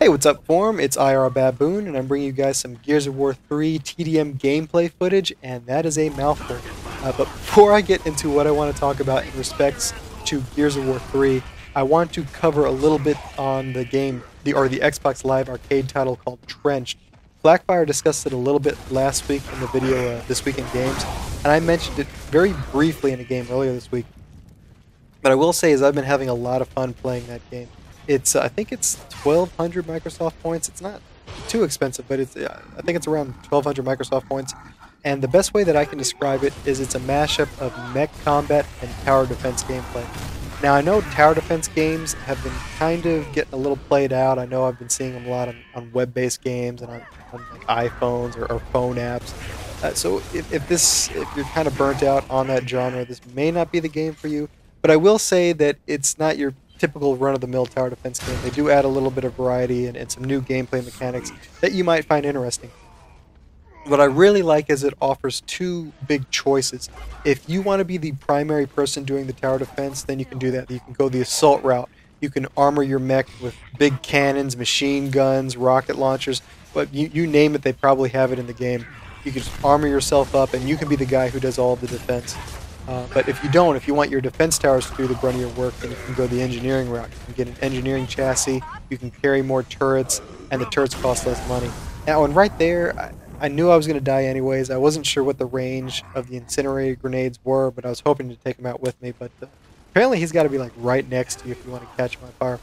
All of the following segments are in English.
Hey, what's up, Forum? It's IR Baboon, and I'm bringing you guys some Gears of War 3 TDM gameplay footage, and that is a mouthful. But before I get into what I want to talk about in respects to Gears of War 3, I want to cover a little bit on the game, the Xbox Live Arcade title called Trenched. Blackfire discussed it a little bit last week in the video This Week in Games, and I mentioned it very briefly in a game earlier this week. But I will say is I've been having a lot of fun playing that game. It's I think it's 1,200 Microsoft points. It's not too expensive, but it's I think it's around 1,200 Microsoft points. And the best way that I can describe it is it's a mashup of mech combat and tower defense gameplay. Now I know tower defense games have been kind of getting a little played out. I know I've been seeing them a lot on web-based games and on like iPhones or phone apps. So if you're kind of burnt out on that genre, this may not be the game for you. But I will say that it's not your typical run-of-the-mill tower defense game. They do add a little bit of variety and some new gameplay mechanics that you might find interesting. What I really like is it offers two big choices. If you want to be the primary person doing the tower defense, then you can do that. You can go the assault route. You can armor your mech with big cannons, machine guns, rocket launchers, but you name it, they probably have it in the game. You can just armor yourself up, and you can be the guy who does all of the defense. But if you don't, if you want your defense towers to do the brunt of your work, then you can go the engineering route. You can get an engineering chassis, you can carry more turrets, and the turrets cost less money. Now, and right there, I knew I was going to die anyways. I wasn't sure what the range of the incinerator grenades were, but I was hoping to take them out with me. But apparently he's got to be like right next to you if you want to catch my fire.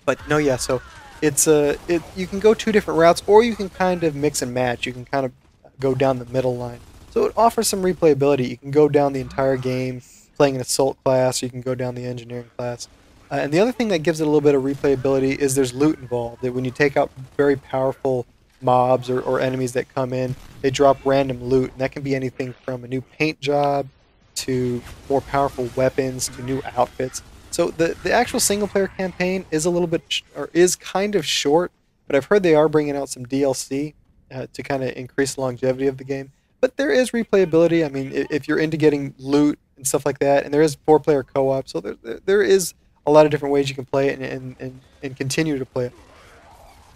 But no, yeah, so it's you can go two different routes, or you can kind of mix and match. You can kind of go down the middle line. So it offers some replayability. You can go down the entire game playing an assault class, or you can go down the engineering class. And the other thing that gives it a little bit of replayability is there's loot involved. That when you take out very powerful mobs or enemies that come in, they drop random loot, and that can be anything from a new paint job to more powerful weapons to new outfits. So the actual single-player campaign is a little bit is kind of short, but I've heard they are bringing out some DLC to kind of increase the longevity of the game. But there is replayability. I mean, if you're into getting loot and stuff like that, and there is 4-player co-op, so there is a lot of different ways you can play it and continue to play it.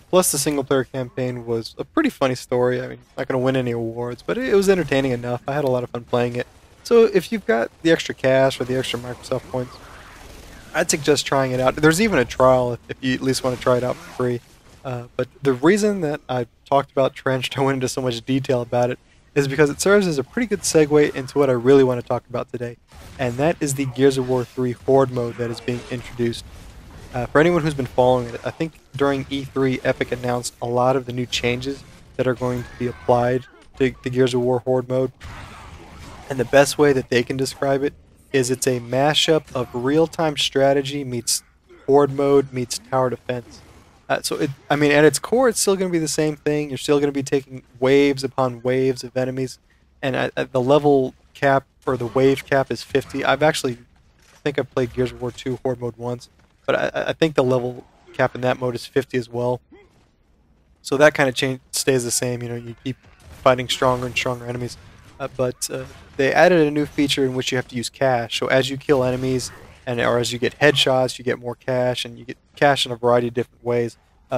Plus, the single-player campaign was a pretty funny story. I mean, not going to win any awards, but it was entertaining enough. I had a lot of fun playing it. So if you've got the extra cash or the extra Microsoft points, I'd suggest trying it out. There's even a trial if you at least want to try it out for free. But the reason that I talked about Trenched, I went into so much detail about it, is because it serves as a pretty good segue into what I really want to talk about today, and that is the Gears of War 3 Horde mode that is being introduced. For anyone who's been following it, I think during E3, Epic announced a lot of the new changes that are going to be applied to the Gears of War Horde mode, and the best way that they can describe it is it's a mashup of real-time strategy meets Horde mode meets tower defense. I mean, at its core, it's still going to be the same thing. You're still going to be taking waves upon waves of enemies, and at the level cap or the wave cap is 50. I think I've played Gears of War 2 Horde mode once, but I think the level cap in that mode is 50 as well. So that kind of stays the same. You know, you keep fighting stronger and stronger enemies, but they added a new feature in which you have to use cash. So as you kill enemies, or as you get headshots, you get more cash, and you get cash in a variety of different ways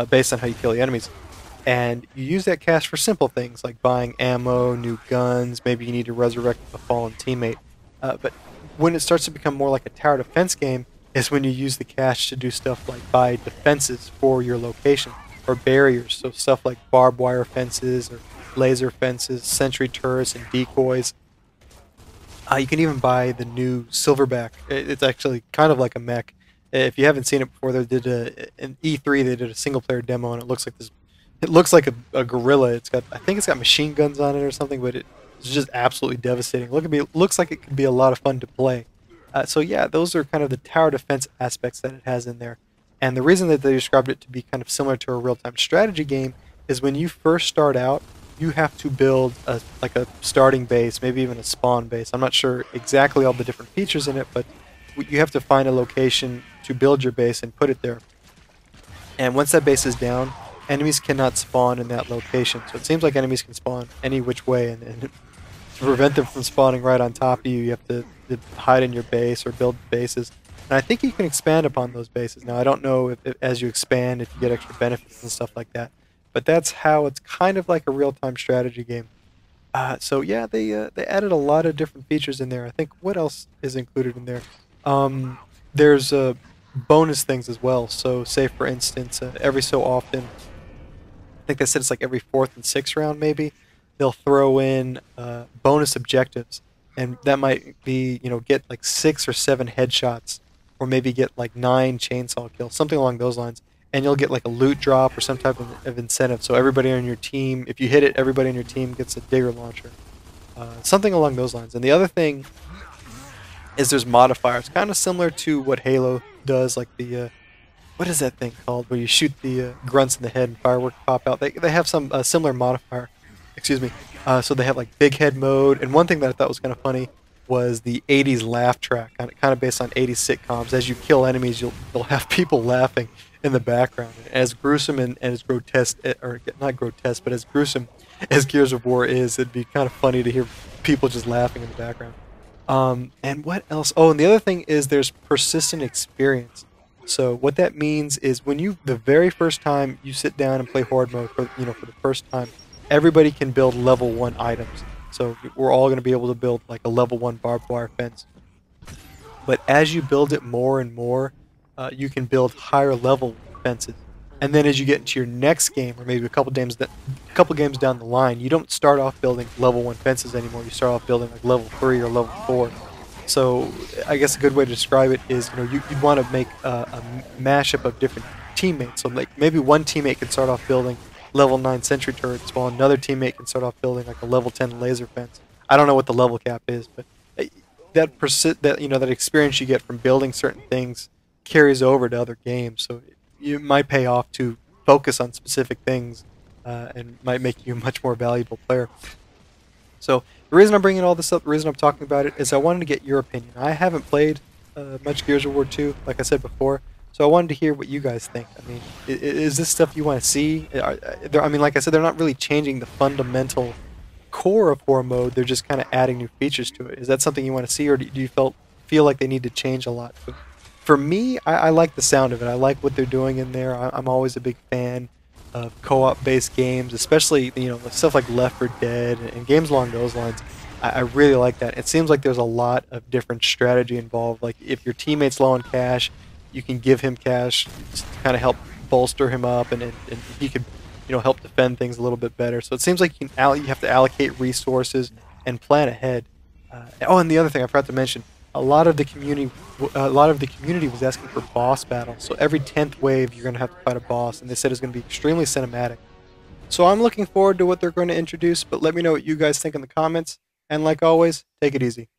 based on how you kill the enemies. And you use that cash for simple things like buying ammo, new guns, maybe you need to resurrect a fallen teammate. But when it starts to become more like a tower defense game is when you use the cash to do stuff like buy defenses for your location, or barriers, so stuff like barbed wire fences or laser fences, sentry turrets, and decoys. You can even buy the new Silverback. It's actually kind of like a mech. If you haven't seen it before, they did an E3. They did a single-player demo, and it looks like this. It looks like a gorilla. I think it's got machine guns on it or something, but it's just absolutely devastating. Looks like it could be a lot of fun to play. So yeah, those are kind of the tower defense aspects that it has in there. And the reason that they described it to be kind of similar to a real-time strategy game is when you first start out, you have to build like a starting base, maybe even a spawn base. I'm not sure exactly all the different features in it, but you have to find a location to build your base and put it there. And once that base is down, enemies cannot spawn in that location. So it seems like enemies can spawn any which way, and to prevent them from spawning right on top of you, you have to hide in your base or build bases. And I think you can expand upon those bases. Now, I don't know if as you expand, if you get extra benefits and stuff like that, but that's how it's kind of like a real-time strategy game. So yeah, they added a lot of different features in there. I think what else is included in there? There's bonus things as well. So say for instance, every so often, I think they said it's like every fourth and sixth round maybe, they'll throw in bonus objectives, and that might be get like 6 or 7 headshots, or maybe get like 9 chainsaw kills, something along those lines. And you'll get like a loot drop or some type of incentive. So everybody on your team, if you hit it, everybody on your team gets a digger launcher, something along those lines. And the other thing is there's modifiers, kind of similar to what Halo does, like the what is that thing called, where you shoot the grunts in the head and fireworks pop out. They have some similar modifier. Excuse me. So they have like big head mode, and one thing that I thought was kind of funny was the 80s laugh track, kind of based on 80s sitcoms. As you kill enemies, you'll have people laughing in the background. As gruesome and as grotesque, or not grotesque, but as gruesome as Gears of War is, it'd be kind of funny to hear people just laughing in the background. And what else? Oh, and the other thing is there's persistent experience. So what that means is when the very first time you sit down and play Horde mode for the first time, everybody can build level 1 items. So we're all going to be able to build like a level 1 barbed wire fence. But as you build it more and more, you can build higher level fences. And then as you get into your next game, or maybe a couple games down the line, you don't start off building level 1 fences anymore. You start off building like level 3 or level 4. So I guess a good way to describe it is, you'd want to make a mashup of different teammates. So like maybe one teammate can start off building level 9 sentry turrets, while another teammate can start off building like a level 10 laser fence. I don't know what the level cap is, but that experience you get from building certain things carries over to other games. So it might pay off to focus on specific things, and might make you a much more valuable player. So the reason I'm bringing all this up, the reason I'm talking about it, is I wanted to get your opinion. I haven't played much Gears of War 2, like I said before, so I wanted to hear what you guys think. I mean, is this stuff you want to see? I mean, like I said, they're not really changing the fundamental core of Horde mode. They're just kind of adding new features to it. Is that something you want to see, or do you feel like they need to change a lot? For me, I like the sound of it. I like what they're doing in there. I'm always a big fan of co-op based games, especially stuff like Left 4 Dead and games along those lines. I really like that. It seems like there's a lot of different strategy involved. Like if your teammate's low on cash, you can give him cash to kind of help bolster him up, and he could help defend things a little bit better. So it seems like you have to allocate resources and plan ahead. Oh, and the other thing I forgot to mention, a lot of the community was asking for boss battles. So every 10th wave, you're going to have to fight a boss, and they said it's going to be extremely cinematic. So I'm looking forward to what they're going to introduce, but let me know what you guys think in the comments. And like always, take it easy.